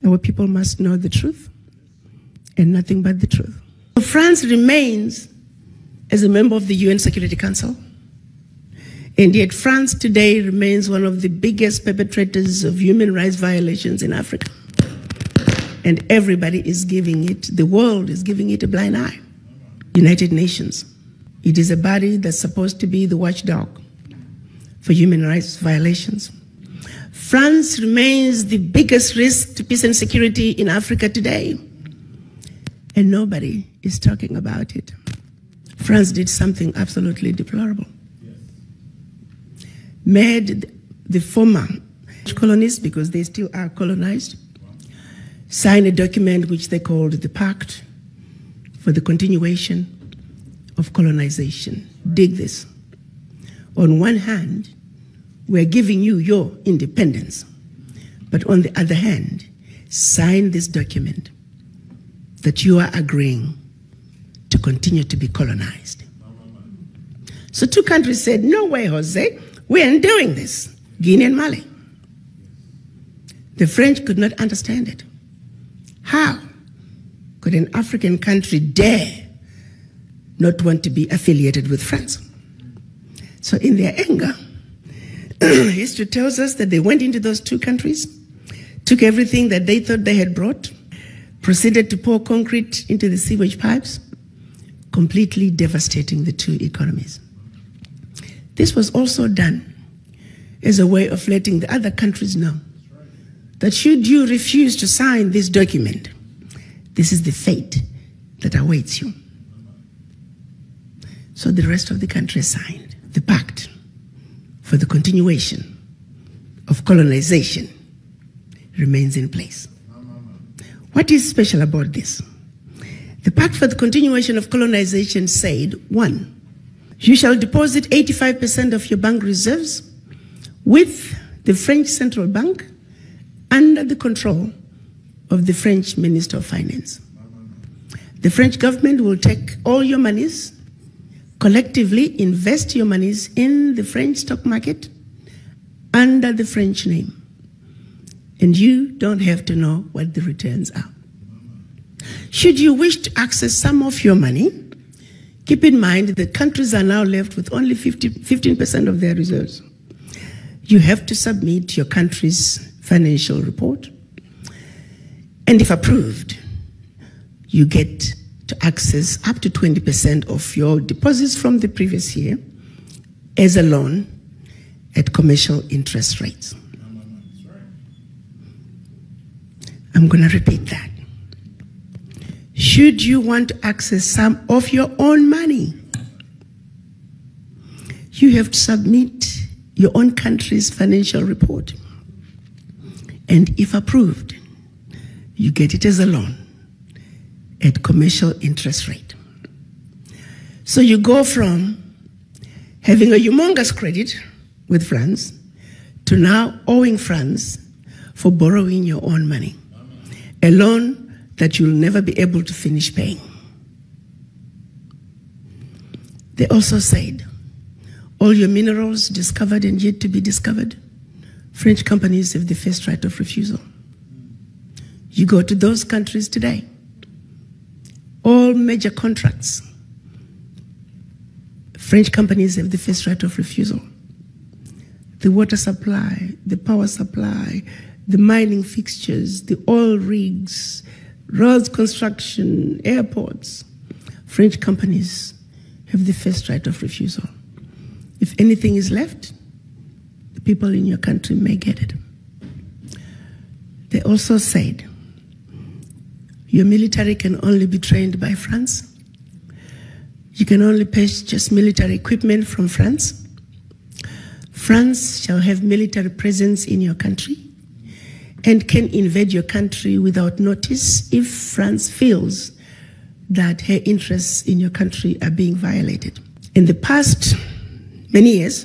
Our people must know the truth and nothing but the truth. France remains as a member of the UN Security Council, and yet France today remains one of the biggest perpetrators of human rights violations in Africa. And everybody is giving it, the world is giving it a blind eye. United Nations. It is a body that's supposed to be the watchdog for human rights violations. France remains the biggest risk to peace and security in Africa today, and nobody is talking about it. France did something absolutely deplorable. Made the former colonies, because they still are colonized, sign a document which they called the Pact for the Continuation of Colonization. Dig this. On one hand, we're giving you your independence, but on the other hand, sign this document that you are agreeing to continue to be colonized. So two countries said, no way, Jose, we aren't doing this, Guinea and Mali. The French could not understand it. How could an African country dare not want to be affiliated with France? So in their anger, history tells us that they went into those two countries, took everything that they thought they had brought, proceeded to pour concrete into the sewage pipes, completely devastating the two economies. This was also done as a way of letting the other countries know that should you refuse to sign this document, this is the fate that awaits you. So the rest of the country signed the Pact for the Continuation of Colonization remains in place. What is special about this? The Pact for the Continuation of Colonization said, 1, you shall deposit 85% of your bank reserves with the French Central Bank under the control of the French Minister of Finance. The French government will take all your monies, collectively invest your monies in the French stock market under the French name. And you don't have to know what the returns are. Should you wish to access some of your money, keep in mind that countries are now left with only 15% of their reserves. You have to submit your country's financial report, and if approved, you get to access up to 20% of your deposits from the previous year as a loan at commercial interest rates. I'm going to repeat that. Should you want to access some of your own money, you have to submit your own country's financial report. And if approved, you get it as a loan at commercial interest rate. So you go from having a humongous credit with France to now owing France for borrowing your own money, a loan that you'll never be able to finish paying. They also said, all your minerals discovered and yet to be discovered, French companies have the first right of refusal. You go to those countries today, all major contracts, French companies have the first right of refusal. The water supply, the power supply, the mining fixtures, the oil rigs, roads construction, airports, French companies have the first right of refusal. If anything is left, the people in your country may get it. They also said, your military can only be trained by France. You can only purchase military equipment from France. France shall have military presence in your country and can invade your country without notice if France feels that her interests in your country are being violated. In the past many years,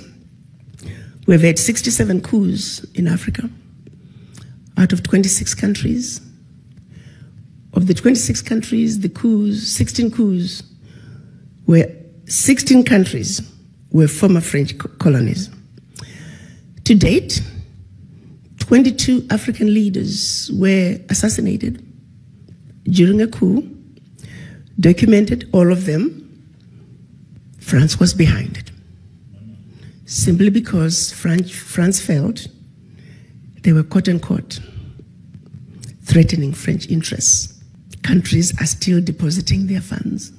we've had 67 coups in Africa out of 26 countries. Of the 26 countries, the coups, 16 coups, 16 countries were former French colonies. To date, 22 African leaders were assassinated during a coup, documented all of them. France was behind it, simply because France felt they were quote-unquote threatening French interests. Countries are still depositing their funds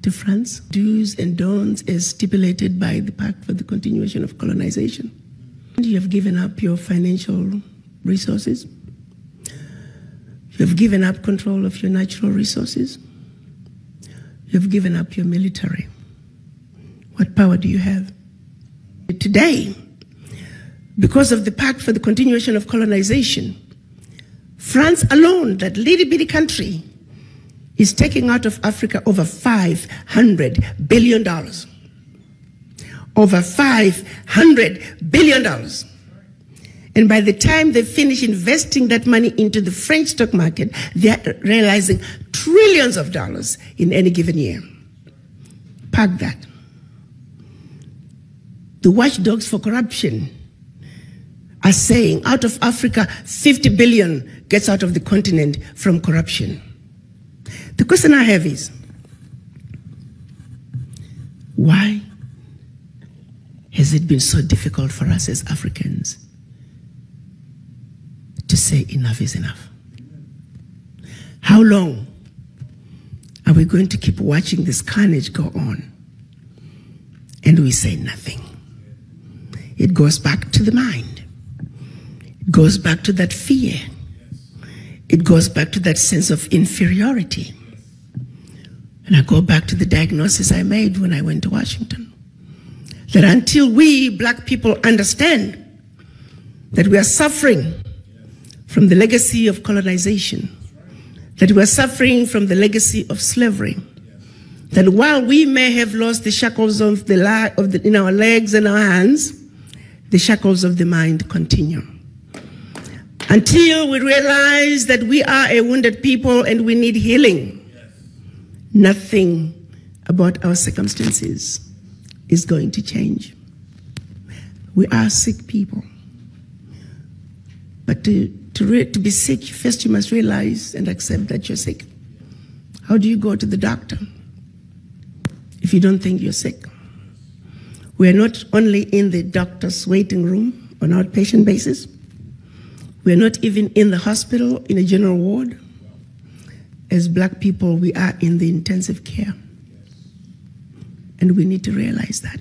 to France. Do's and don'ts as stipulated by the Pact for the Continuation of Colonization. You have given up your financial resources. You have given up control of your natural resources. You have given up your military. What power do you have? Today, because of the Pact for the Continuation of Colonization, France alone, that little bitty country, is taking out of Africa over $500 billion. Over $500 billion. And by the time they finish investing that money into the French stock market, they're realizing trillions of dollars in any given year. Park that. The watchdogs for corruption are saying out of Africa, 50 billion gets out of the continent from corruption. The question I have is, why has it been so difficult for us as Africans to say enough is enough? How long are we going to keep watching this carnage go on and we say nothing? It goes back to the mind. It goes back to that fear. It goes back to that sense of inferiority. And I go back to the diagnosis I made when I went to Washington. That until we black people understand that we are suffering from the legacy of colonization, that we are suffering from the legacy of slavery, that while we may have lost the shackles of in our legs and our hands, the shackles of the mind continue. Until we realize that we are a wounded people and we need healing, nothing about our circumstances is going to change. We are sick people. But to be sick, first you must realize and accept that you're sick. How do you go to the doctor if you don't think you're sick? We are not only in the doctor's waiting room on an outpatient basis. We are not even in the hospital in a general ward. As black people, we are in the intensive care. And we need to realize that.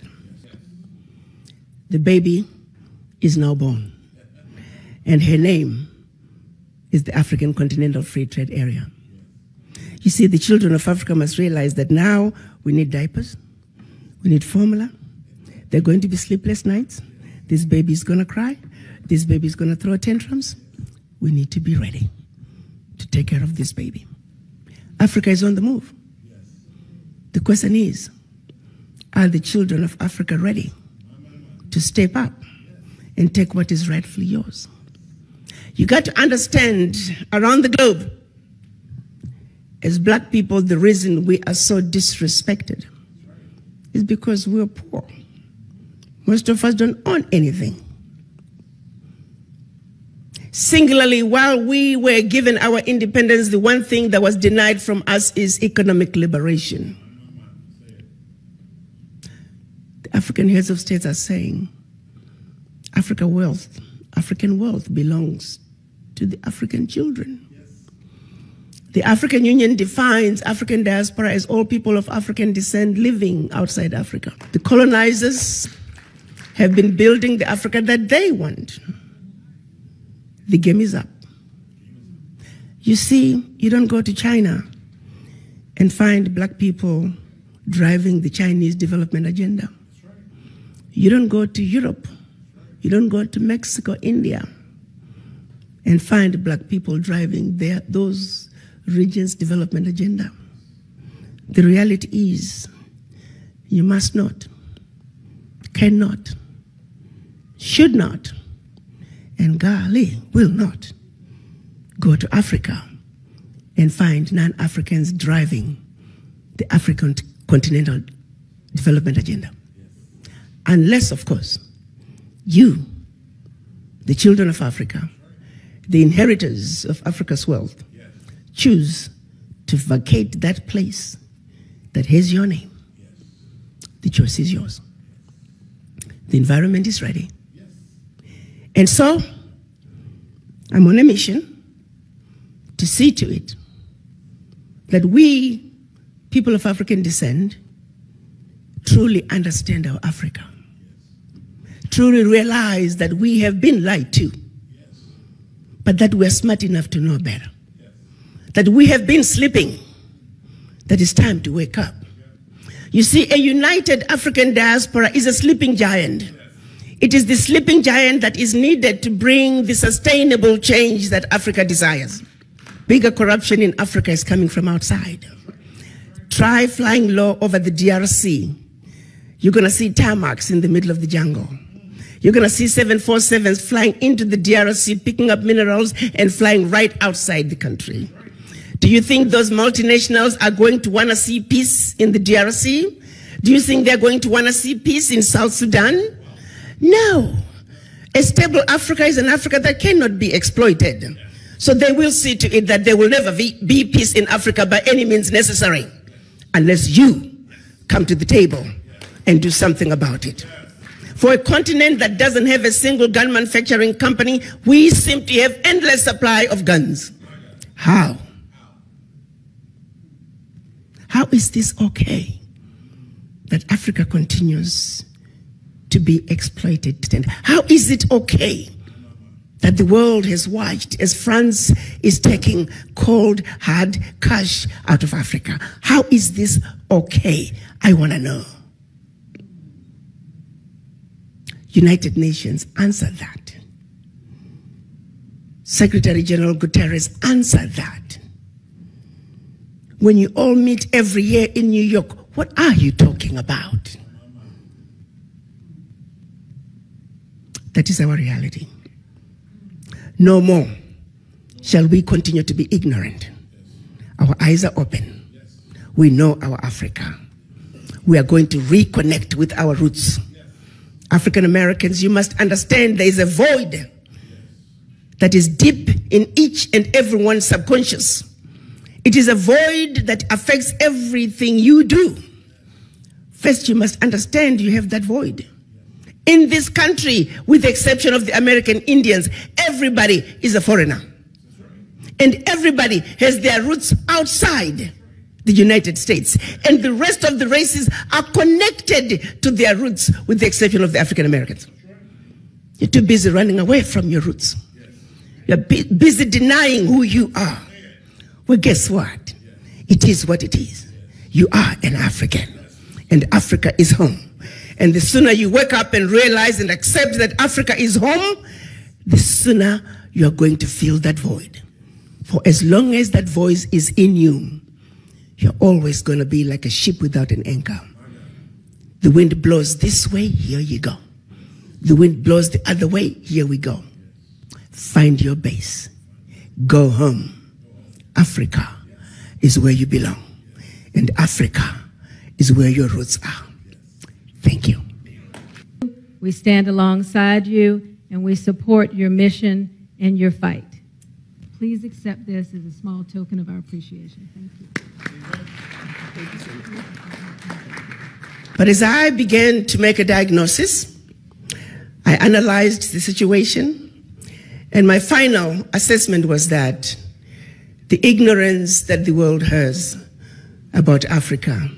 The baby is now born. And her name is the African Continental Free Trade Area. You see, the children of Africa must realize that now we need diapers, we need formula. There are going to be sleepless nights. This baby is going to cry. This baby is going to throw tantrums. We need to be ready to take care of this baby. Africa is on the move. The question is, are the children of Africa ready to step up and take what is rightfully yours? You got to understand, around the globe, as black people, the reason we are so disrespected is because we are poor. Most of us don't own anything. Singularly, while we were given our independence, the one thing that was denied from us is economic liberation. The African heads of states are saying African wealth belongs to the African children. The African Union defines African diaspora as all people of African descent living outside Africa. The colonizers have been building the Africa that they want. The game is up. You see, you don't go to China and find black people driving the Chinese development agenda. You don't go to Europe. You don't go to Mexico, India, and find black people driving those regions' development agenda. The reality is, you must not, cannot, should not, and golly, will not go to Africa and find non-Africans driving the African continental development agenda. Unless, of course, you, the children of Africa, the inheritors of Africa's wealth, choose to vacate that place that has your name, the choice is yours. The environment is ready. And so, I'm on a mission to see to it that we, people of African descent, truly understand our Africa. Truly realize that we have been lied to, but that we're smart enough to know better. That we have been sleeping, that it's time to wake up. You see, a united African diaspora is a sleeping giant. It is the sleeping giant that is needed to bring the sustainable change that Africa desires. Bigger corruption in Africa is coming from outside. Try flying low over the DRC. You're going to see tarmacs in the middle of the jungle. You're going to see 747s flying into the DRC, picking up minerals and flying right outside the country. Do you think those multinationals are going to want to see peace in the DRC? Do you think they're going to want to see peace in South Sudan? No. A stable Africa is an Africa that cannot be exploited. So they will see to it that there will never be peace in Africa by any means necessary, unless you come to the table and do something about it. For a continent that doesn't have a single gun manufacturing company, we simply have endless supply of guns. How? How is this okay that Africa continues to be exploited? And how is it okay that the world has watched as France is taking cold, hard cash out of Africa? How is this okay? I want to know. United Nations, answer that. Secretary General Guterres, answer that. When you all meet every year in New York, what are you talking about? That is our reality. No more shall we continue to be ignorant. Our eyes are open. We know our Africa. We are going to reconnect with our roots. African Americans, you must understand there is a void that is deep in each and everyone's subconscious. It is a void that affects everything you do. First, you must understand you have that void. In this country, with the exception of the American Indians, everybody is a foreigner. And everybody has their roots outside the United States. And the rest of the races are connected to their roots, with the exception of the African Americans. You're too busy running away from your roots. You're busy denying who you are. Well, guess what? It is what it is. You are an African, and Africa is home. And the sooner you wake up and realize and accept that Africa is home, the sooner you are going to fill that void. For as long as that voice is in you, you're always going to be like a ship without an anchor. The wind blows this way, here you go. The wind blows the other way, here we go. Find your base. Go home. Africa is where you belong, and Africa is where your roots are. Thank you. We stand alongside you, and we support your mission and your fight. Please accept this as a small token of our appreciation. Thank you. But as I began to make a diagnosis, I analyzed the situation, and my final assessment was that the ignorance that the world has about Africa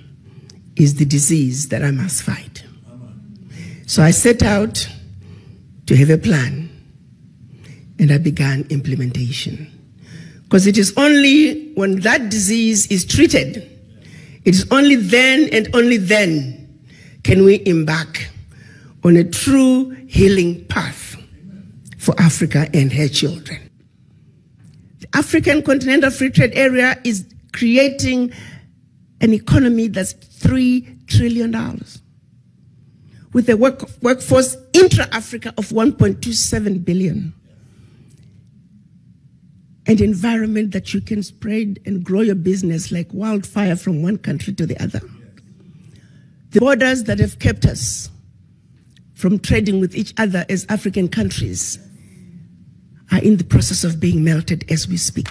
is the disease that I must fight. So I set out to have a plan, and I began implementation. Because it is only when that disease is treated, it is only then and only then can we embark on a true healing path for Africa and her children. The African Continental Free Trade Area is creating an economy that's $3 trillion with a workforce intra-Africa of 1.27 billion. An environment that you can spread and grow your business like wildfire from one country to the other. The borders that have kept us from trading with each other as African countries are in the process of being melted as we speak.